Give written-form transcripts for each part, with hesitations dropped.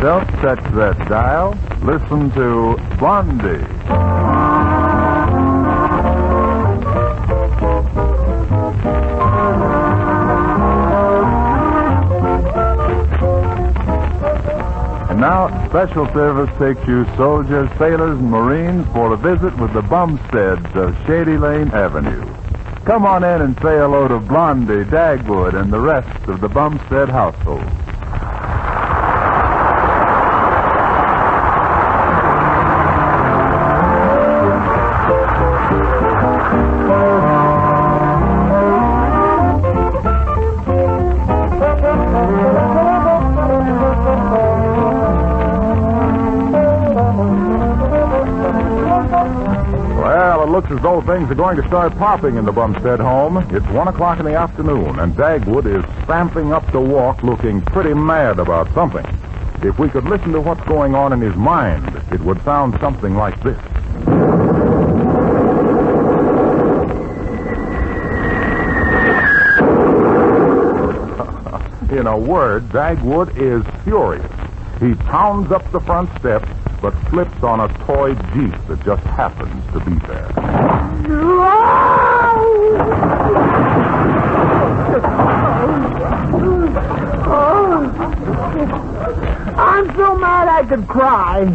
Don't touch that dial. Listen to Blondie. And now, special service takes you soldiers, sailors, and Marines for a visit with the Bumsteads of Shady Lane Avenue. Come on in and say hello to Blondie, Dagwood, and the rest of the Bumstead household. Looks as though things are going to start popping in the Bumstead home. It's 1 o'clock in the afternoon, and Dagwood is stamping up the walk looking pretty mad about something. If we could listen to what's going on in his mind, it would sound something like this. In a word, Dagwood is furious. He pounds up the front steps, but slips on a toy Jeep that just happens to be there. I'm so mad I could cry.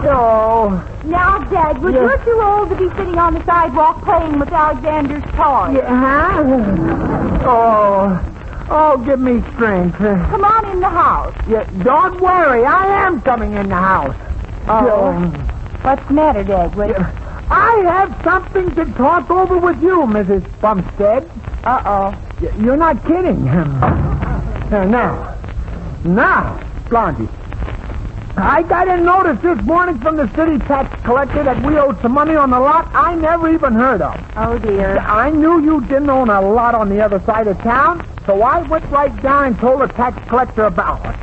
Oh. Now, Dagwood, you're too old to be sitting on the sidewalk playing with Alexander's toys. Yeah, huh? Oh, give me strength. Come on in the house. Yeah, don't worry, I am coming in the house. Oh. What's the matter, Dagwood? I have something to talk over with you, Mrs. Bumstead. Uh-oh. You're not kidding. Now, Blondie, I got a notice this morning from the city tax collector that we owed some money on the lot I never even heard of. Oh, dear. I knew you didn't own a lot on the other side of town, so I went right down and told the tax collector about it.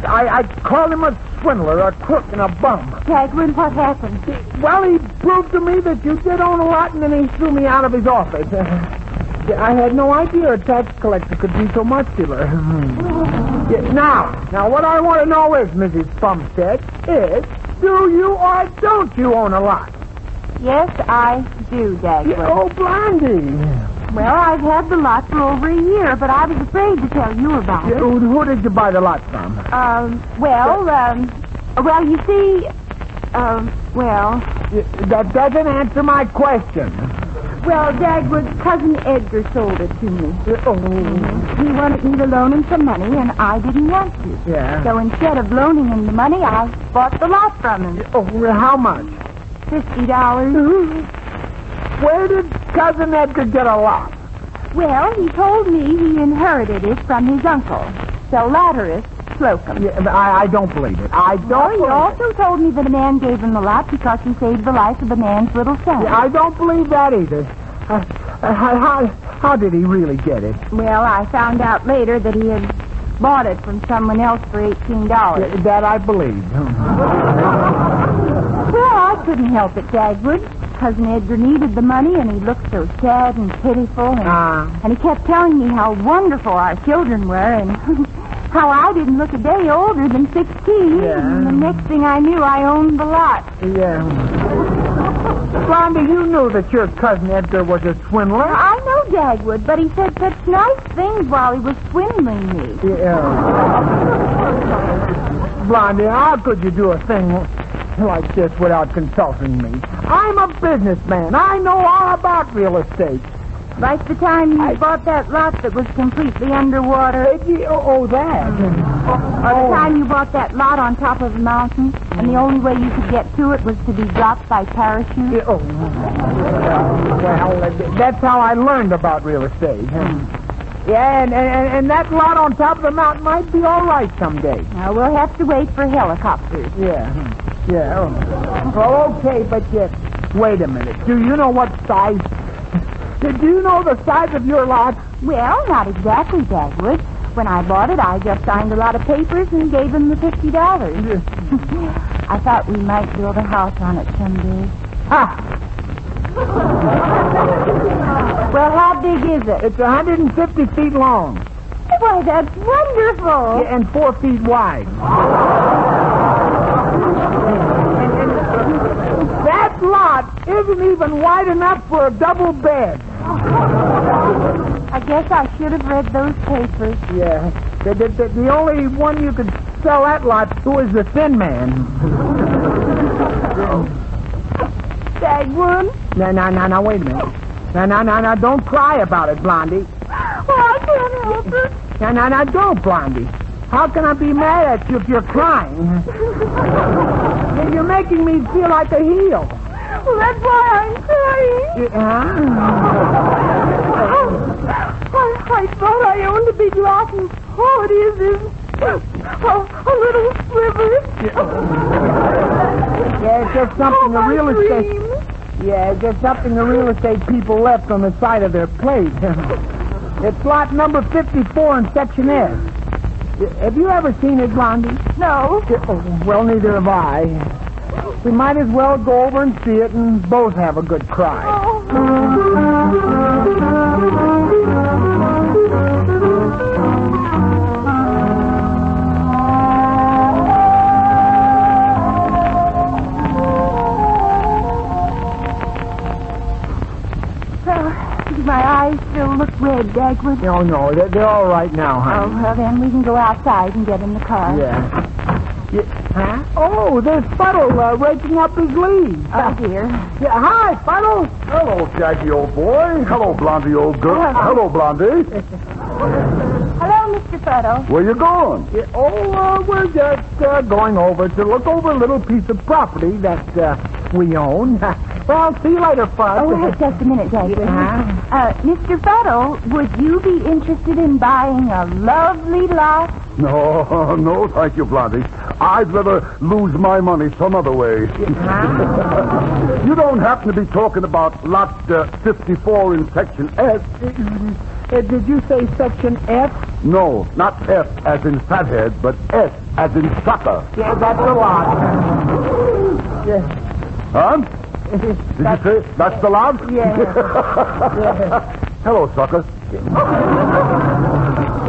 I called him a swindler, a crook, and a bum. Dagwood, what happened? Well, he proved to me that you did own a lot, and then he threw me out of his office. I had no idea a tax collector could be so muscular. Now, what I want to know is, Mrs. Bumstead, do you or don't you own a lot? Yes, I do, Dagwood. Oh, Blondie. Well, I've had the lot for over a year, but I was afraid to tell you about it. Who did you buy the lot from? Well, you see, That doesn't answer my question. Well, Dagwood's cousin Edgar sold it to me. He wanted me to loan him some money, and I didn't want to. Yeah. So instead of loaning him the money, I bought the lot from him. How much? $50. Where did cousin Edgar get a lot? Well, he told me he inherited it from his uncle, Celaterus Slocum. I don't believe it. He also told me that a man gave him the lot because he saved the life of a man's little son. I don't believe that either. How did he really get it? Well, I found out later that he had bought it from someone else for $18. That I believe. Well, I couldn't help it, Dagwood. Cousin Edgar needed the money, and he looked so sad and pitiful, and he kept telling me how wonderful our children were, and how I didn't look a day older than 16. Yeah. And the next thing I knew, I owned the lot. Yeah. Blondie, you knew that your cousin Edgar was a swindler. I know, Dagwood, but he said such nice things while he was swindling me. Yeah. Blondie, how could you do a thing like this without consulting me? I'm a businessman. I know all about real estate. Like the time you bought that lot that was completely underwater. That? Or the time you bought that lot on top of a mountain, and the only way you could get to it was to be dropped by parachute. Well, that's how I learned about real estate. Yeah, and that lot on top of the mountain might be all right someday. Now, we'll have to wait for helicopters. Yeah. Okay, but wait a minute. Do you know what size? Do you know the size of your lot? Well, not exactly, Dagwood. When I bought it, I just signed a lot of papers and gave him the $50. I thought we might build a house on it someday. Well, how big is it? It's 150 feet long. Why, that's wonderful. Yeah, and 4 feet wide. That lot isn't even wide enough for a double bed. I guess I should have read those papers. Yeah. The only one you could sell that lot to is the Thin Man. Dagwood? No, wait a minute. No, don't cry about it, Blondie. Oh, I can't help it. No, don't, Blondie. How can I be mad at you if you're crying? You're making me feel like a heel. Well, that's why I'm crying. I thought I owned a big lot, and all it is a little sliver. Yeah, it's just something the real estate... dream. Yeah, it's just something the real estate people left on the side of their plate. It's lot number 54 in Section S. Have you ever seen it, Blondie? No. Well, neither have I. We might as well go over and see it and both have a good cry. My eyes still look red, Dagwood. No, they're all right now, honey. Oh, well, then we can go outside and get in the car. Yeah. Huh? Oh, there's Fuddle raking up his leaves. Oh, dear. Yeah, hi, Fuddle. Hello, Shaggy, old boy. Hello, Blondie, old girl. Hello, Blondie. Hello, Mr. Fuddle. Where you going? Yeah, we're just going over to look over a little piece of property that we own. Well, see you later, Fudd. Oh, just a minute, Dagwood. Yeah. Mr. Fuddle, would you be interested in buying a lovely lot? No, thank you, Blondie. I'd rather lose my money some other way. You don't happen to be talking about lot 54 in Section S? Did you say Section F? No, not F as in fathead, but S as in sucker. Yeah, that's a lot. Yeah. Huh? Did you say that's the lot? Yeah. Hello, sucker.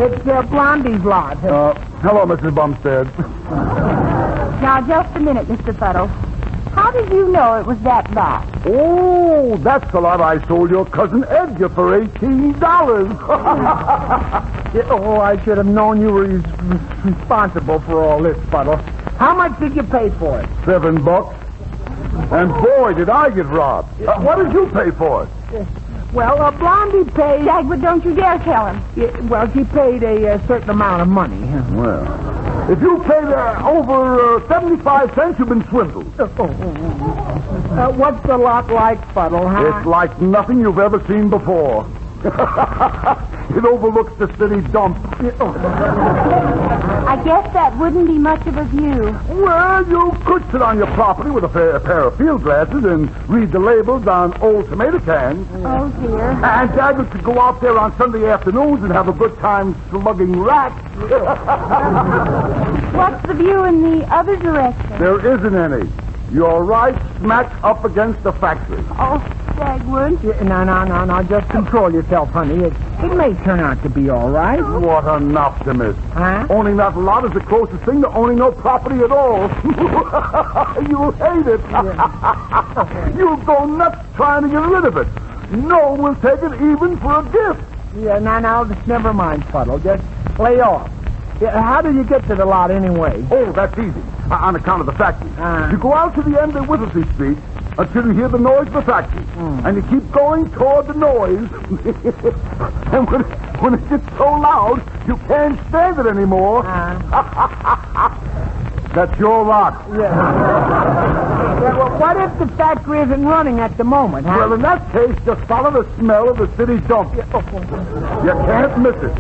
It's Blondie's lot. Hello, Mrs. Bumstead. Now, just a minute, Mr. Fuddle. How did you know it was that lot? Oh, that's the lot I sold your cousin Edgar for $18. I should have known you were responsible for all this, Fuddle. How much did you pay for it? $7. And boy, did I get robbed. What did you pay for it? Well, Blondie paid... Dagwood, don't you dare tell him. Well, she paid a certain amount of money. Well, if you paid over 75 cents, you've been swindled. What's the lot like, Fuddle, huh? It's like nothing you've ever seen before. It overlooks the city dump. I guess that wouldn't be much of a view. Well, you could sit on your property with a pair of field glasses and read the labels on old tomato cans. Oh, dear. And Dagwood could go out there on Sunday afternoons and have a good time slugging rats. What's the view in the other direction? There isn't any. You're right smack up against the factory. Oh, Dagwood. No. Just control yourself, honey. It may turn out to be all right. What an optimist. Huh? Owning that lot is the closest thing to owning no property at all. You'll hate it. You'll go nuts trying to get rid of it. No one will take it even for a gift. Yeah, now, never mind, Fuddle. Just lay off. Yeah, how do you get to the lot anyway? Oh, that's easy. On account of the factory. You go out to the end of Withersley Street until you hear the noise of the factory. And you keep going toward the noise. And when it gets so loud, you can't stand it anymore. That's your lot. Yeah, well, what if the factory isn't running at the moment, huh? Well, in that case, just follow the smell of the city dump. You can't miss it.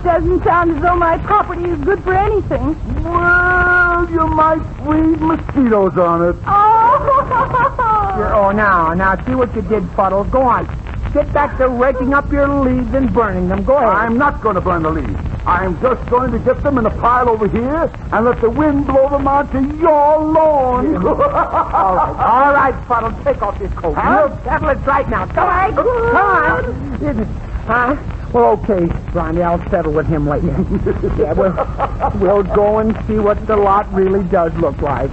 Doesn't sound as though my property is good for anything. Well, you might breed mosquitoes on it. Oh! Now, see what you did, Fuddle. Go on. Get back to raking up your leaves and burning them. Go ahead. I'm not going to burn the leaves. I'm just going to get them in a pile over here and let the wind blow them onto your lawn. All right, Fuddle. Take off your coat. Huh? We'll settle it right now. Come on. Well, okay, Blondie, I'll settle with him later. Yeah, we'll go and see what the lot really does look like.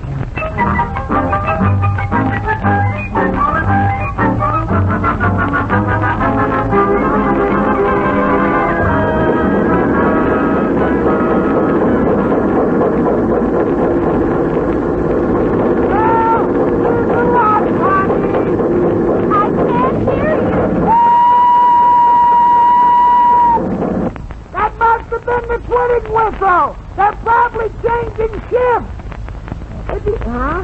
Whistle! They're probably changing shifts! Huh?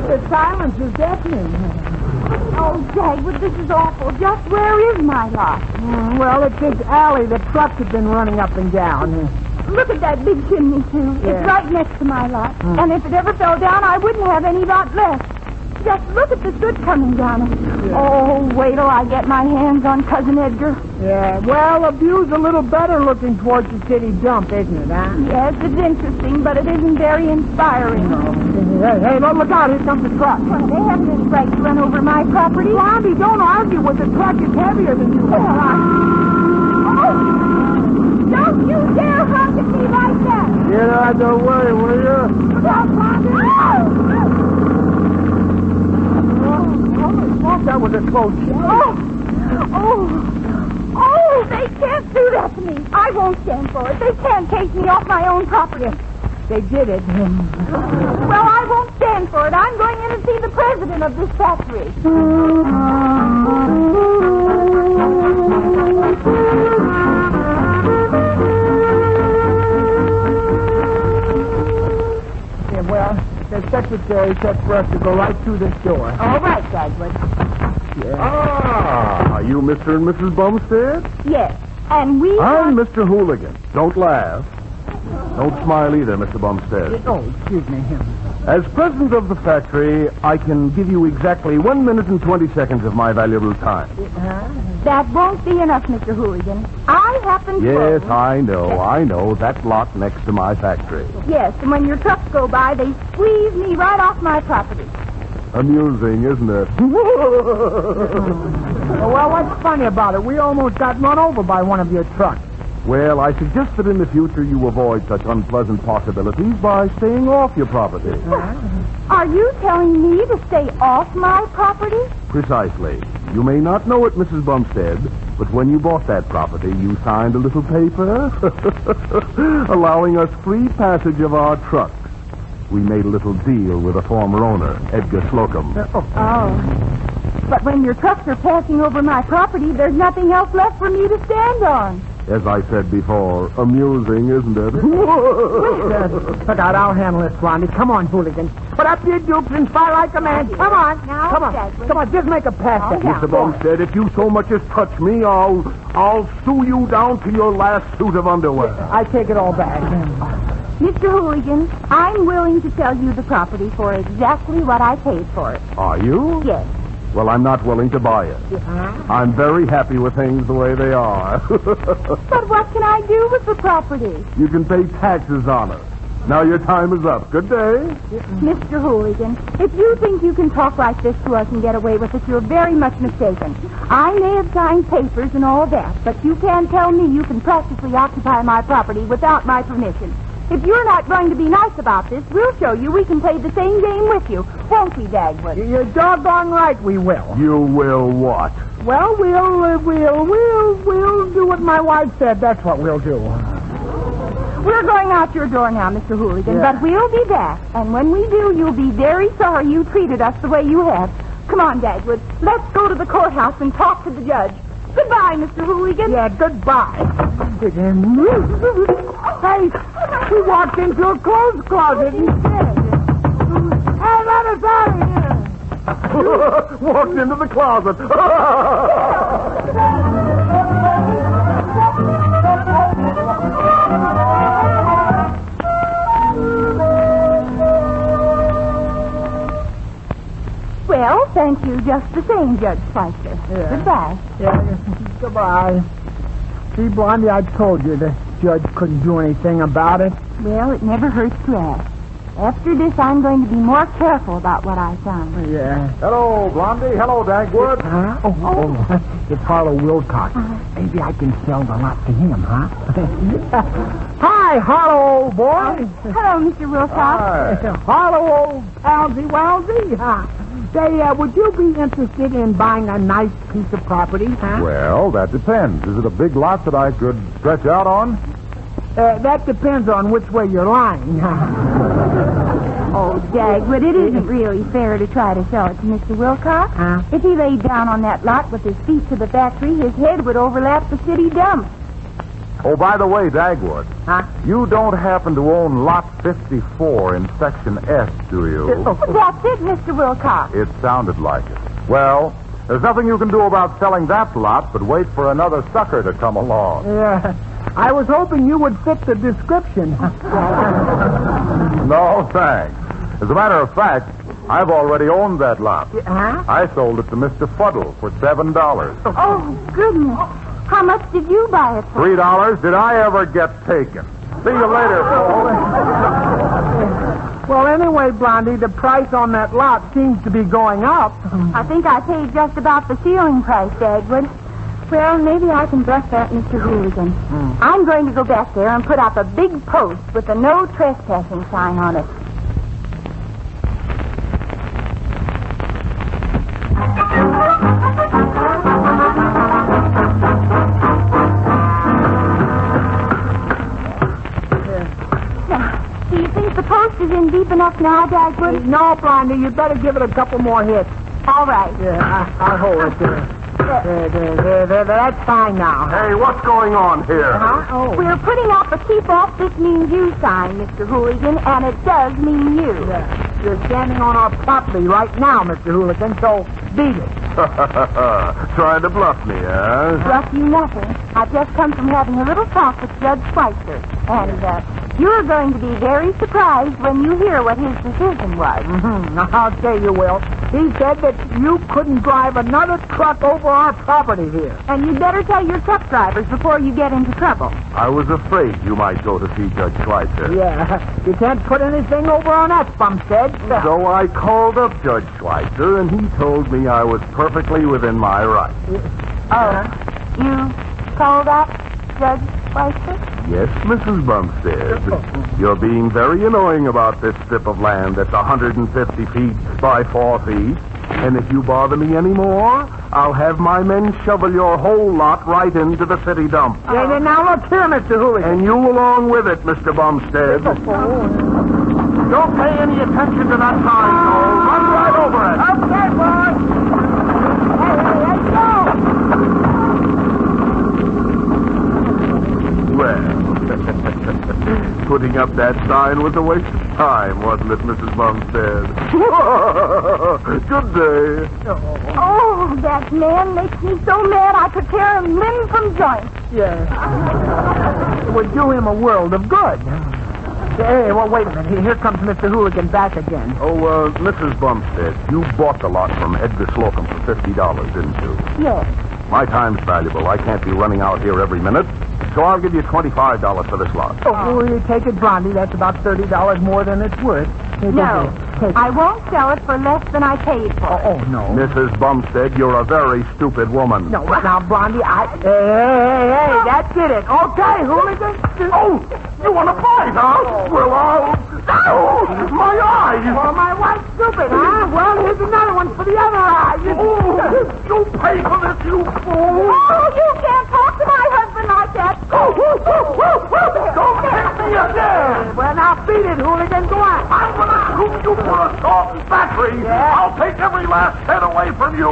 The silence is deafening. Oh, Dagwood, this is awful. Just where is my lot? Well, it's this alley the trucks have been running up and down. Look at that big chimney, too. Yeah. It's right next to my lot. And if it ever fell down, I wouldn't have any lot left. Just look at the soot coming down it. Yeah. Oh, wait till I get my hands on Cousin Edgar. Yeah, well, the view's a little better looking towards the city dump, isn't it, huh? Yes, it's interesting, but it isn't very inspiring. Hey, look out. Here comes the truck. Well, they haven't any right to run over my property. Blondie, don't argue with the truck. It's heavier than you. Oh! Don't you dare honk at me like that! Get out of the way, will you? Look out, Blondie! Oh, that was a close shot. Oh, they can't do that to me. I won't stand for it. They can't take me off my own property. They did it. Well, I won't stand for it. I'm going in to see the president of this factory. Yeah, well, the secretary said for us to go right through this door. All right, Dagwood. Yeah. Ah, are you Mr. and Mrs. Bumstead? Yes, and we... I'm Mr. Hooligan. Don't laugh. Don't smile either, Mr. Bumstead. Oh, excuse me. As president of the factory, I can give you exactly 1 minute and 20 seconds of my valuable time. That won't be enough, Mr. Hooligan. I happen to... Yes, I know. That lot next to my factory. Yes, and when your trucks go by, they squeeze me right off my property. Amusing, isn't it? Well, what's funny about it? We almost got run over by one of your trucks. Well, I suggest that in the future you avoid such unpleasant possibilities by staying off your property. Are you telling me to stay off my property? Precisely. You may not know it, Mrs. Bumstead, but when you bought that property, you signed a little paper allowing us free passage of our trucks. We made a little deal with a former owner, Edgar Slocum. Oh. But when your trucks are passing over my property, there's nothing else left for me to stand on. As I said before, amusing, isn't it? Look out, I'll handle this, Blondie. Come on, Hooligan. Put up your dukes and fight like a man. Come on. Now, Come on, just make a pass at Mr. Bumstead, if you so much as touch me, I'll sue you down to your last suit of underwear. I take it all back. Mr. Hooligan, I'm willing to sell you the property for exactly what I paid for it. Are you? Yes. Well, I'm not willing to buy it. I'm very happy with things the way they are. But what can I do with the property? You can pay taxes on it. Now your time is up. Good day. Mr. Hooligan, if you think you can talk like this to us and get away with it, you're very much mistaken. I may have signed papers and all that, but you can't tell me you can practically occupy my property without my permission. If you're not going to be nice about this, we'll show you we can play the same game with you. Won't we, Dagwood? You're doggone right we will. You will what? Well, we'll do what my wife said. That's what we'll do. We're going out your door now, Mr. Hooligan, but we'll be back. And when we do, you'll be very sorry you treated us the way you have. Come on, Dagwood. Let's go to the courthouse and talk to the judge. Goodbye, Mr. Hooligan. Yeah, goodbye. Hey, he walked into a clothes closet instead. Hey, let us out of here. Walked into the closet. Well, thank you just the same, Judge Spicer. Yeah. Goodbye. Yeah, goodbye. See, Blondie, I told you the judge couldn't do anything about it. Well, it never hurts to ask. After this, I'm going to be more careful about what I sign. Yeah. Hello, Blondie. Hello, Dagwood. Huh? Oh. It's Harlow Wilcox. Maybe I can sell the lot to him, huh? Hi, Harlow, old boy. Hello, Mr. Wilcox. Hi. Harlow, old palsy-walsy. Say, would you be interested in buying a nice piece of property, huh? Well, that depends. Is it a big lot that I could stretch out on? That depends on which way you're lying. Oh, Dagwood, it isn't really fair to try to sell it to Mr. Wilcox. If he laid down on that lot with his feet to the factory, his head would overlap the city dump. Oh, by the way, Dagwood, Huh? you don't happen to own Lot 54 in Section S, do you? That's it, Mr. Wilcox. It sounded like it. Well, there's nothing you can do about selling that lot but wait for another sucker to come along. Yeah. I was hoping you would fit the description. No, thanks. As a matter of fact, I've already owned that lot. Huh? I sold it to Mr. Fuddle for $7. Oh, goodness. How much did you buy it for? $3? Did I ever get taken? See you later, Paul. Well, anyway, Blondie, the price on that lot seems to be going up. I think I paid just about the ceiling price, Dagwood. Well, maybe I can bluff that Mr. Hooligan. I'm going to go back there and put up a big post with a no trespassing sign on it. Do you think the post is in deep enough now, Dagwood? No, Blondie, you'd better give it a couple more hits. All right. Yeah, I'll hold it there. There, that's fine now. Hey, what's going on here? Huh? Oh. We're putting up a keep off this means you sign, Mr. Hooligan, and it does mean you. Yeah. You're standing on our property right now, Mr. Hooligan, so beat it. Trying to bluff me, huh? Bluff you nothing. I've just come from having a little talk with Judge Schweitzer, and you're going to be very surprised when you hear what his decision was. I'll tell you, Will. He said that you couldn't drive another truck over our property here. And you'd better tell your truck drivers before you get into trouble. I was afraid you might go to see Judge Schweitzer. Yeah, you can't put anything over on that bumstead. So I called up Judge Schweitzer, and he told me I was perfectly within my rights. Oh, you told that, Judge Schweitzer? Yes, Mrs. Bumstead. You're being very annoying about this strip of land that's 150 feet by 4 feet. And if you bother me anymore, I'll have my men shovel your whole lot right into the city dump. Yeah, now look here, Mr. Hooligan. And you along with it, Mr. Bumstead. Don't pay any attention to that sign, Cole. Run right over it. Okay, boy. Hey, go. Well, putting up that sign was a waste of time, wasn't it, Mrs. Bumstead? Good day. Oh, that man makes me so mad I could tear him limb from joint. Yeah. It would do him a world of good. Hey, well, wait a minute. Here comes Mr. Hooligan back again. Oh, Mrs. Bumstead, you bought the lot from Edgar Slocum for $50, didn't you? Yes. My time's valuable. I can't be running out here every minute. So I'll give you $25 for this lot. Oh, will you take it, Blondie? That's about $30 more than it's worth. No, I won't sell it for less than I paid for it. Oh, no. Mrs. Bumstead, you're a very stupid woman. No, now, Blondie, Hey, that did it. Okay, Hooligan. Oh, you want to fight, huh? Well, Ow! My eyes! Well, my wife's stupid, huh? Well, here's another one for the other eye. You pay for this, you fool! Oh, you can't talk to my husband like that. Don't hit me again! Well, now beat it, Hooligan. Go on. I'm gonna shoot you for assault and battery. Yeah? I'll take every last head away from you.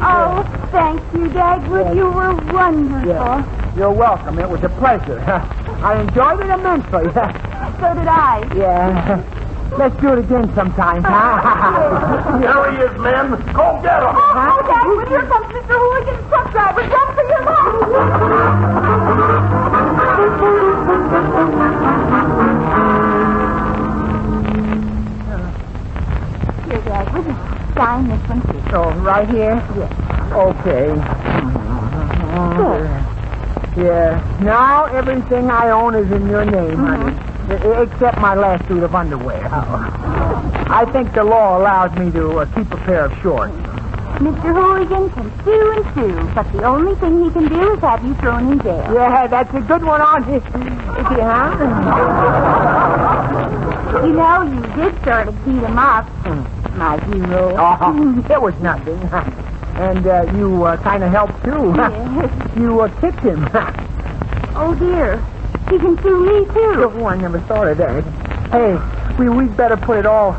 Oh, thank you, Dagwood. You were wonderful. Yeah. You're welcome. It was a pleasure. I enjoyed it immensely. So did I. Yeah. Let's do it again sometime, huh? There he is, men. Go get him. Oh, Dagwood, here comes Mr. Hooligan's truck driver. Jump for your life. Here, Dagwood. Sign this one, too. So, right here? Yes. Okay. Yeah. Now everything I own is in your name, honey. Except my last suit of underwear. I think the law allows me to keep a pair of shorts. Mr. Hooligan can sue and sue, but the only thing he can do is have you thrown in jail. Yeah, that's a good one on his... Huh? You know, you did sort of beat him up, my hero. Oh, it was nothing. And you kind of helped, too. Yes. You kicked him. Oh, dear. He can sue me, too. Oh, I never thought of that. Hey, we'd better put all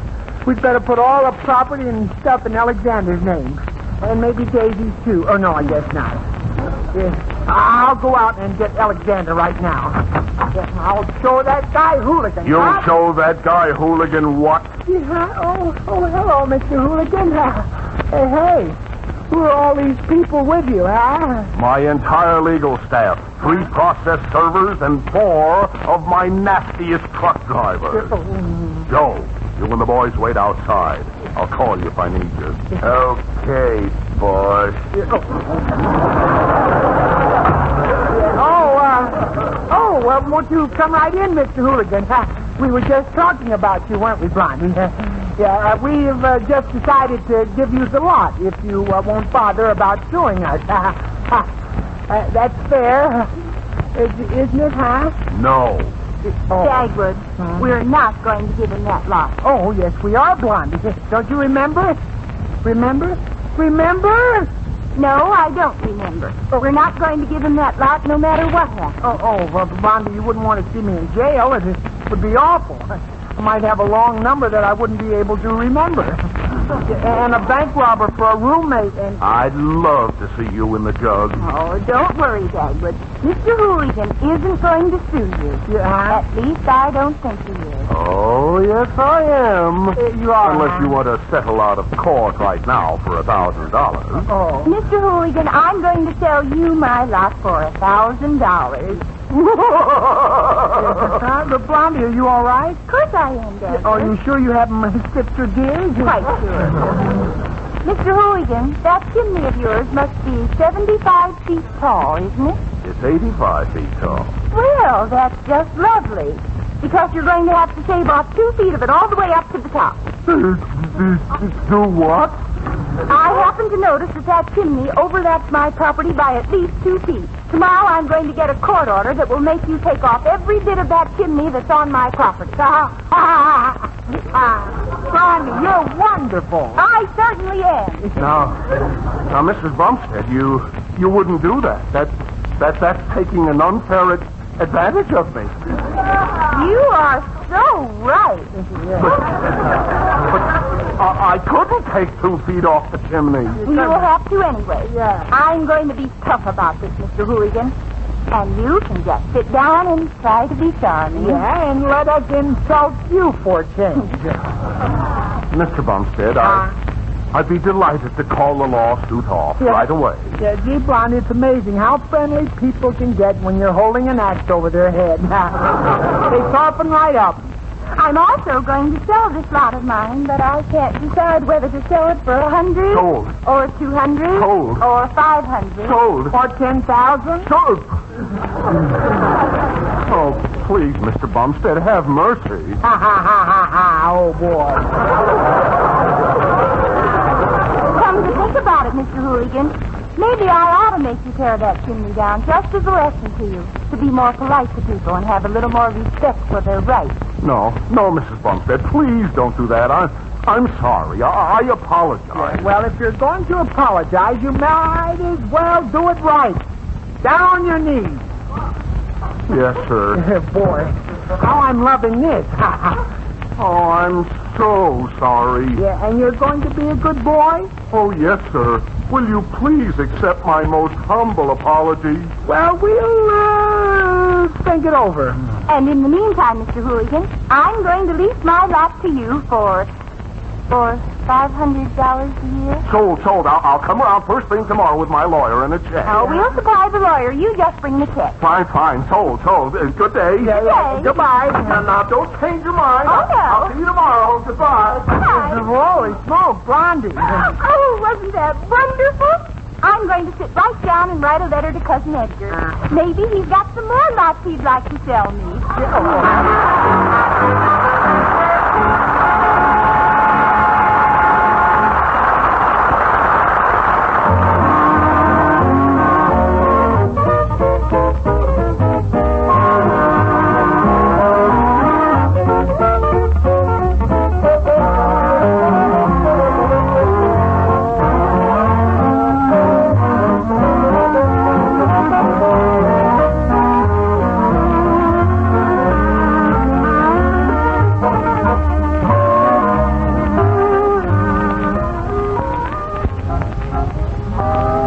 the property and stuff in Alexander's name. And maybe Daisy's, too. Oh, no, I guess not. Yeah. I'll go out and get Alexander right now. Yeah, I'll show that guy Hooligan. You'll show that guy Hooligan what? Yeah. Oh, hello, Mr. Hooligan. Hey, who are all these people with you, huh? My entire legal staff, 3 process servers, and 4 of my nastiest truck drivers. Joe, you and the boys wait outside. I'll call you if I need you. Okay, boss. Well, won't you come right in, Mr. Hooligan? We were just talking about you, weren't we, Blondie? Yeah, we've just decided to give you the lot if you won't bother about suing us. That's fair, isn't it, huh? No. Dagwood, we're not going to give him that lot. Oh, yes, we are, Blondie. Don't you remember? Remember? No, I don't remember. We're not going to give him that lot no matter what happens. Well, Blondie, you wouldn't want to see me in jail. It would be awful. I might have a long number that I wouldn't be able to remember. And a bank robber for a roommate and... I'd love to see you in the jug. Oh, don't worry, Dagwood. Mr. Hooligan isn't going to sue you. Yeah? At least I don't think he is. Oh, yes, I am. You are. Unless you want to settle out of court right now for $1,000. Oh. Mr. Hooligan, I'm going to sell you my lot for $1,000. But Blondie, are you all right? Of course I am, Dagwood. Are you sure you haven't skipped your gears? Quite sure. Mr. Hooligan, that chimney of yours must be 75 feet tall, isn't it? It's 85 feet tall. Well, that's just lovely. Because you're going to have to shave off 2 feet of it all the way up to the top. Do what? I happen to notice that chimney overlaps my property by at least 2 feet. Tomorrow I'm going to get a court order that will make you take off every bit of that chimney that's on my property. Blondie, you're wonderful. I certainly am. Now, Mrs. Bumstead, you wouldn't do that. That's taking an unfair advantage of me. You are so right. But I couldn't take 2 feet off the chimney. You'll have to anyway. Yeah. I'm going to be tough about this, Mr. Hooligan. And you can just sit down and try to be charming. Yeah, and let us insult you for a change. Mr. Bumstead, I'd be delighted to call the lawsuit off right away. Yeah, gee, Blondie, it's amazing how friendly people can get when you're holding an axe over their head. They soften right up. I'm also going to sell this lot of mine, but I can't decide whether to sell it for 100 Sold. or 200 Sold. or 500 Sold. Or 10,000. Sold. Oh, please, Mr. Bumstead, have mercy. Ha, ha, ha, ha, ha. Oh, boy. Come to think about it, Mr. Hooligan, maybe I ought to make you tear that chimney down just as a lesson to you, to be more polite to people and have a little more respect for their rights. No, Mrs. Bumstead, please don't do that. I'm sorry. I apologize. Well, if you're going to apologize, you might as well do it right. Down on your knees. Yes, sir. Boy, how I'm loving this. Oh, I'm so sorry. Yeah, and you're going to be a good boy? Oh, yes, sir. Will you please accept my most humble apology? Well, we'll think it over. And in the meantime, Mr. Hooligan, I'm going to lease my lot to you for $500 a year. Sold. I'll come around first thing tomorrow with my lawyer and a check. Oh, we'll supply the lawyer. You just bring the check. Fine. Sold. Good day. Yeah. Goodbye. Now, don't change your mind. Oh, no. I'll see you tomorrow. Goodbye. Bye. Holy smoke, Blondie. Oh, wasn't that wonderful? I'm going to sit right down and write a letter to Cousin Edgar. Maybe he's got some more lots he'd like to sell me.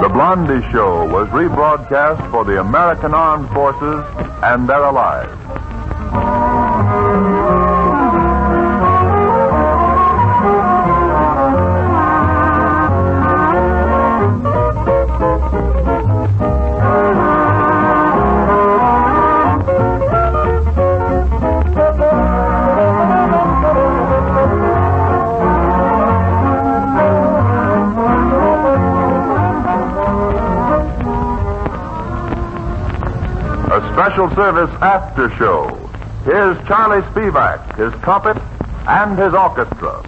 The Blondie Show was rebroadcast for the American Armed Forces and their allies. A special service after show. Here's Charlie Spivak, his trumpet, and his orchestra.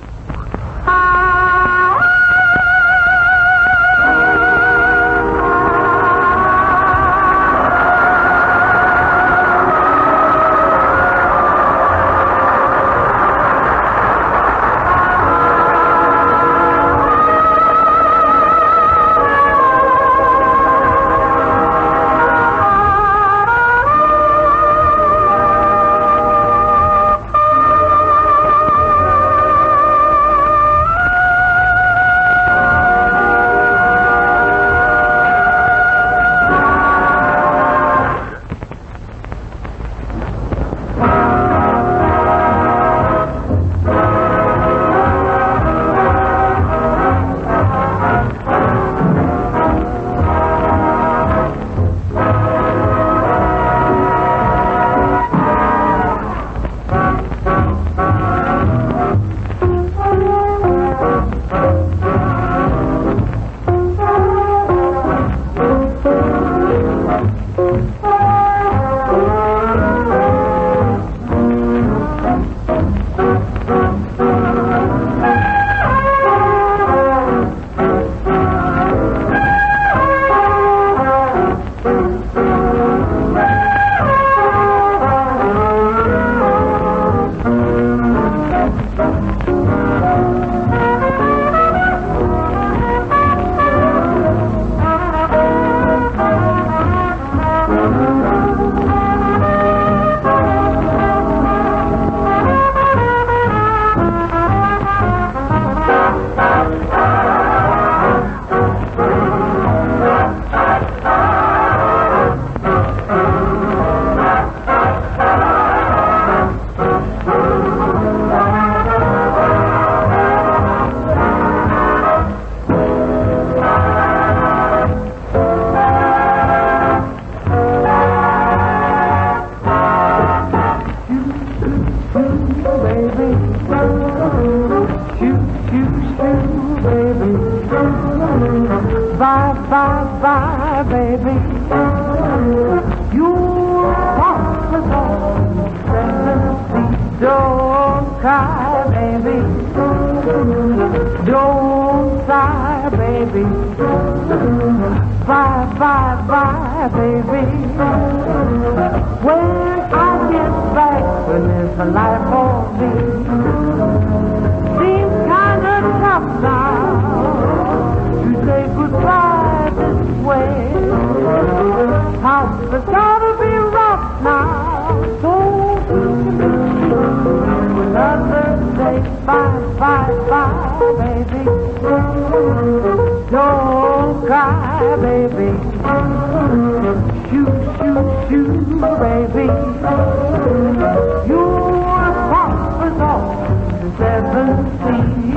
Bye, bye, bye, baby. You're heartless on 7 feet. Don't cry, baby. Don't sigh, baby. Bye, bye, bye, baby. When I get back, when there's a life for me, seems kind of tough now to say goodbye this way. House has gotta be rough now, so another day. Bye, bye, bye, baby. Don't cry, baby. Shoot, shoot, shoot, baby. Your papa's off to 7 seas.